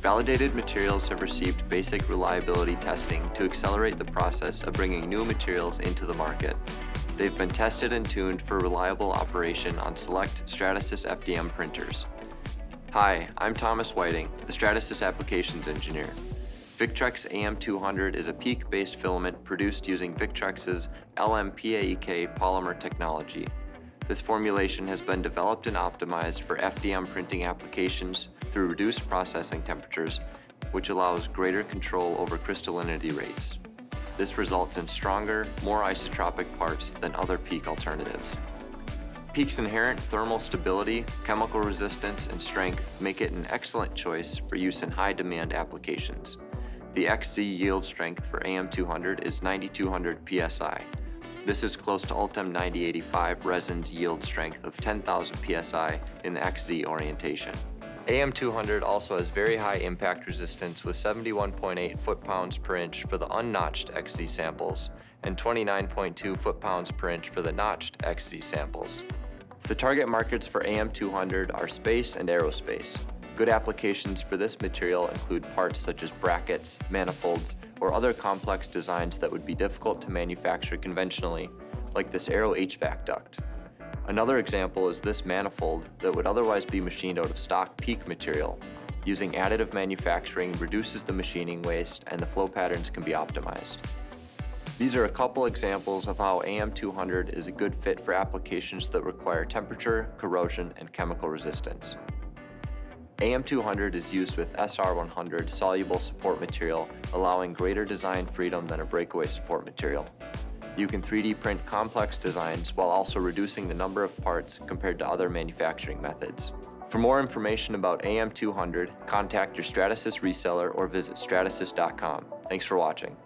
Validated materials have received basic reliability testing to accelerate the process of bringing new materials into the market. They've been tested and tuned for reliable operation on select Stratasys FDM printers. Hi, I'm Thomas Whiting, the Stratasys Applications Engineer. Victrex AM200 is a PEEK-based filament produced using Victrex's LMPAEK polymer technology. This formulation has been developed and optimized for FDM printing applications through reduced processing temperatures, which allows greater control over crystallinity rates. This results in stronger, more isotropic parts than other PEEK alternatives. PEEK's inherent thermal stability, chemical resistance, and strength make it an excellent choice for use in high-demand applications. The XZ yield strength for AM200 is 9200 psi. This is close to Ultem 9085 resin's yield strength of 10,000 psi in the XZ orientation. AM200 also has very high impact resistance with 71.8 foot-pounds per inch for the unnotched XZ samples and 29.2 foot-pounds per inch for the notched XZ samples. The target markets for AM200 are space and aerospace. Good applications for this material include parts such as brackets, manifolds, or other complex designs that would be difficult to manufacture conventionally, like this aero HVAC duct. Another example is this manifold that would otherwise be machined out of stock PEEK material. Using additive manufacturing reduces the machining waste and the flow patterns can be optimized. These are a couple examples of how AM200 is a good fit for applications that require temperature, corrosion, and chemical resistance. AM200 is used with SR100 soluble support material, allowing greater design freedom than a breakaway support material. You can 3D print complex designs while also reducing the number of parts compared to other manufacturing methods. For more information about AM200, contact your Stratasys reseller or visit stratasys.com. Thanks for watching.